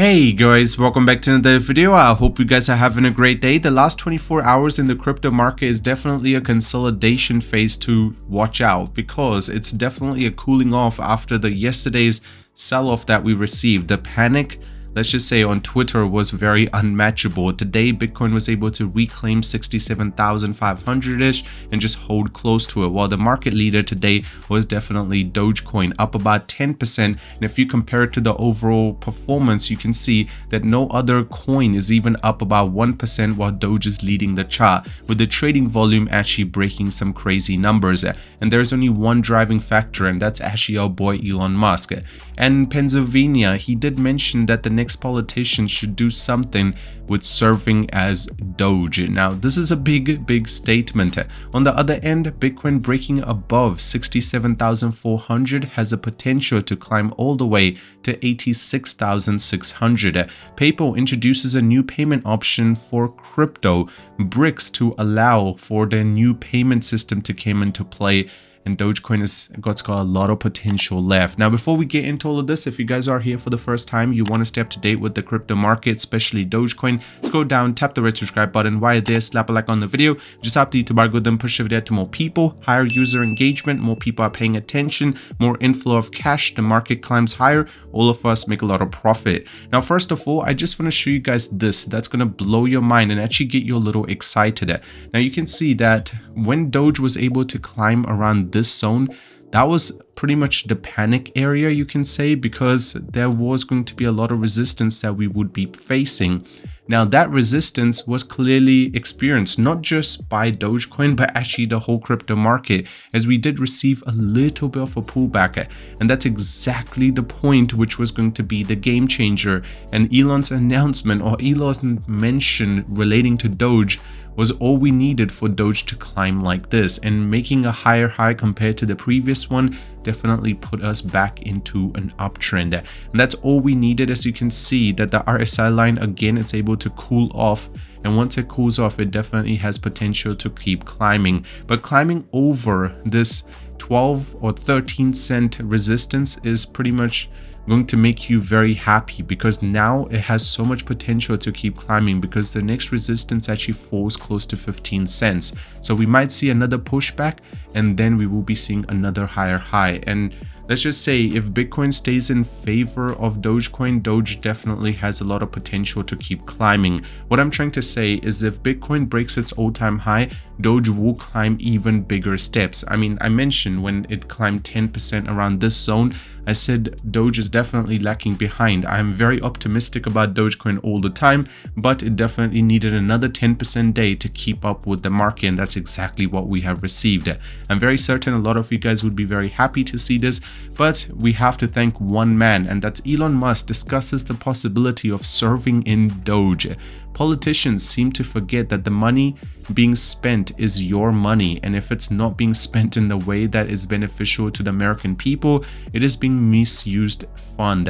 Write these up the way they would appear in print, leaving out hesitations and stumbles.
Hey guys, welcome back to another video. I hope you guys are having a great day. The last 24 hours in the crypto market is definitely a consolidation phase to watch out, because it's definitely a cooling off after the yesterday's sell-off that we received. The panic, let's just say, on Twitter was very unmatchable. Today, Bitcoin was able to reclaim 67,500-ish and just hold close to it, while the market leader today was definitely Dogecoin, up about 10%. And if you compare it to the overall performance, you can see that no other coin is even up about 1%, while Doge is leading the chart, with the trading volume actually breaking some crazy numbers. And there's only one driving factor, and that's actually our boy Elon Musk. And Pennsylvania, he did mention that the next politician should do something with serving as Doge. Now, this is a big statement. On the other end, Bitcoin breaking above 67,400 has a potential to climb all the way to 86,600. PayPal introduces a new payment option for crypto, BRICS, to allow for their new payment system to come into play. And Dogecoin has got a lot of potential left. Now, before we get into all of this, if you guys are here for the first time, you want to stay up to date with the crypto market, especially Dogecoin, scroll down, tap the red subscribe button. While there, slap a like on the video. Just help the YouTube algorithm push the video to more people, higher user engagement, more people are paying attention, more inflow of cash, the market climbs higher, all of us make a lot of profit. Now, first of all, I just want to show you guys this. That's going to blow your mind and actually get you a little excited. Now, you can see that when Doge was able to climb around this zone, that was pretty much the panic area, you can say, because there was going to be a lot of resistance that we would be facing. Now, that resistance was clearly experienced not just by Dogecoin, but actually the whole crypto market, as we did receive a little bit of a pullback. And that's exactly the point which was going to be the game changer. And Elon's announcement, or Elon's mention relating to Doge, was all we needed for Doge to climb like this, and making a higher high compared to the previous one definitely put us back into an uptrend. And that's all we needed. As you can see that the RSI line, again, it's able to cool off, and once it cools off, it definitely has potential to keep climbing. But climbing over this 12 or 13 cent resistance is pretty much going to make you very happy, because now it has so much potential to keep climbing, because the next resistance actually falls close to 15 cents. So we might see another pushback, and then we will be seeing another higher high. And let's just say if Bitcoin stays in favor of Dogecoin, Doge definitely has a lot of potential to keep climbing. What I'm trying to say is if Bitcoin breaks its all-time high, Doge will climb even bigger steps. I mean, I mentioned when it climbed 10% around this zone, I said Doge is definitely lacking behind. I'm very optimistic about Dogecoin all the time, but it definitely needed another 10% day to keep up with the market, and that's exactly what we have received. I'm very certain a lot of you guys would be very happy to see this, but we have to thank one man, and that's Elon Musk discusses the possibility of serving in Doge. Politicians seem to forget that the money being spent is your money, and if it's not being spent in the way that is beneficial to the American people, it is being misused fund.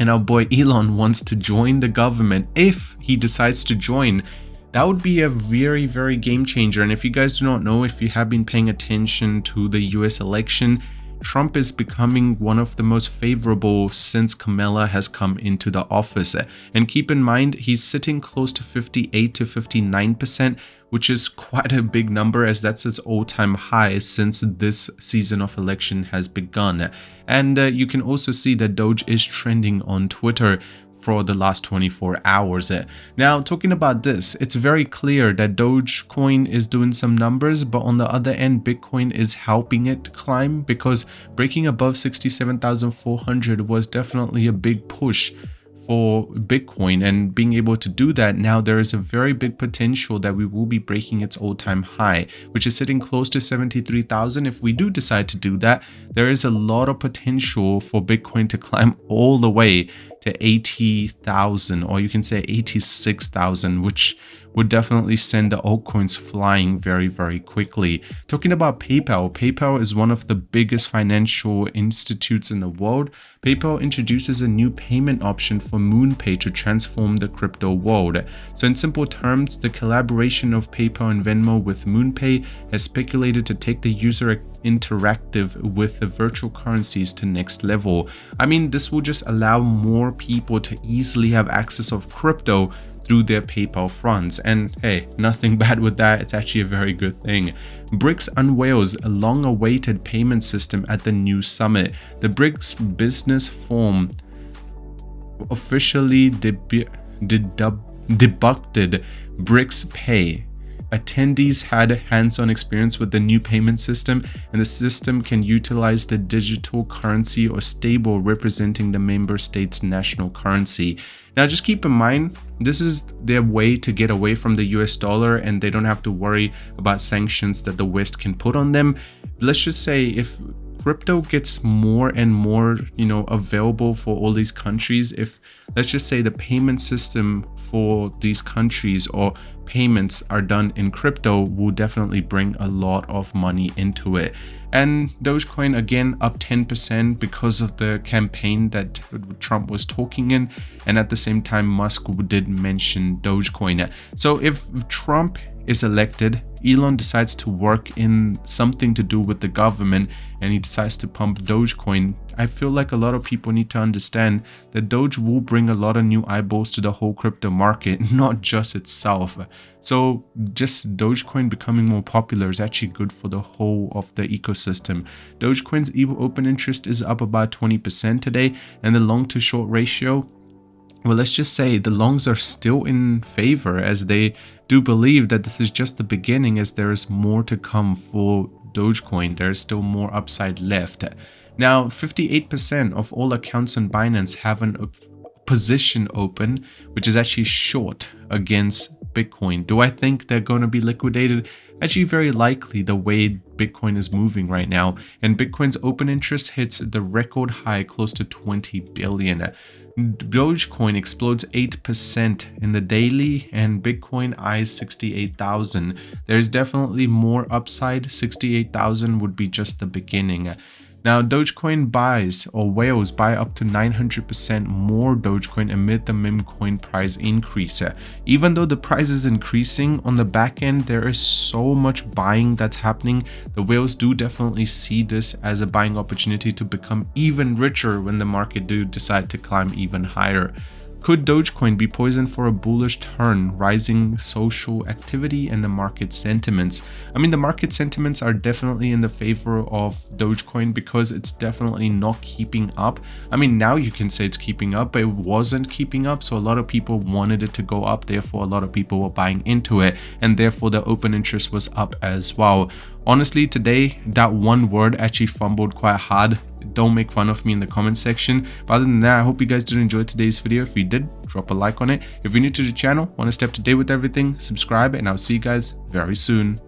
And our boy Elon wants to join the government. If he decides to join, that would be a very game changer. And if you guys do not know, if you have been paying attention to the US election, Trump is becoming one of the most favorable since Kamala has come into the office. And keep in mind, he's sitting close to 58 to 59%, which is quite a big number, as that's his all-time high since this season of election has begun. And you can also see that Doge is trending on Twitter for the last 24 hours. Now, talking about this, it's very clear that Dogecoin is doing some numbers, but on the other end, Bitcoin is helping it climb, because breaking above 67,400 was definitely a big push for Bitcoin, and being able to do that, now there is a very big potential that we will be breaking its all-time high, which is sitting close to 73,000. If we do decide to do that, there is a lot of potential for Bitcoin to climb all the way to 80,000, or you can say 86,000, which would definitely send the altcoins flying very, very quickly. Talking about PayPal, PayPal is one of the biggest financial institutes in the world. PayPal introduces a new payment option for MoonPay to transform the crypto world. So in simple terms, the collaboration of PayPal and Venmo with MoonPay has speculated to take the user interactive with the virtual currencies to next level. I mean, this will just allow more people to easily have access of crypto through their PayPal fronts. And hey, nothing bad with that. It's actually a very good thing. BRICS unveils a long-awaited payment system at the new summit. The BRICS Business Forum officially debuted BRICS Pay. Attendees had hands-on experience with the new payment system, and the system can utilize the digital currency or stable representing the member state's national currency. Now, just keep in mind, this is their way to get away from the US dollar, and they don't have to worry about sanctions that the West can put on them. Let's just say if crypto gets more and more, available for all these countries, if let's just say the payment system for these countries or payments are done in crypto, will definitely bring a lot of money into it. And Dogecoin again up 10% because of the campaign that Trump was talking in, and at the same time Musk did mention Dogecoin. So if Trump is elected, Elon decides to work in something to do with the government, and he decides to pump Dogecoin, I feel like a lot of people need to understand that Doge will bring a lot of new eyeballs to the whole crypto market, not just itself. So just Dogecoin becoming more popular is actually good for the whole of the ecosystem. Dogecoin's open interest is up about 20% today, and the long to short ratio, well, let's just say the longs are still in favor, as they do believe that this is just the beginning, as there is more to come for Dogecoin. There is still more upside left. Now, 58% of all accounts on Binance have a position open, which is actually short against Bitcoin. Do I think they're going to be liquidated? Actually, very likely, the way Bitcoin is moving right now. And Bitcoin's open interest hits the record high, close to 20 billion. Dogecoin explodes 8% in the daily, and Bitcoin eyes 68,000. There's definitely more upside. 68,000 would be just the beginning. Now, Dogecoin buys or whales buy up to 900% more Dogecoin amid the meme coin price increase. Even though the price is increasing on the back end, there is so much buying that's happening. The whales do definitely see this as a buying opportunity to become even richer when the market do decide to climb even higher. Could Dogecoin be poisoned for a bullish turn, rising social activity and the market sentiments? I mean, the market sentiments are definitely in the favor of Dogecoin because it's definitely not keeping up. I mean, now you can say it's keeping up, but it wasn't keeping up. So a lot of people wanted it to go up. Therefore, a lot of people were buying into it, and therefore the open interest was up as well. Honestly, today, that one word actually fumbled quite hard. Don't make fun of me in the comment section. But other than that, I hope you guys did enjoy today's video. If you did, drop a like on it. If you're new to the channel, want to stay up to date with everything, subscribe, and I'll see you guys very soon.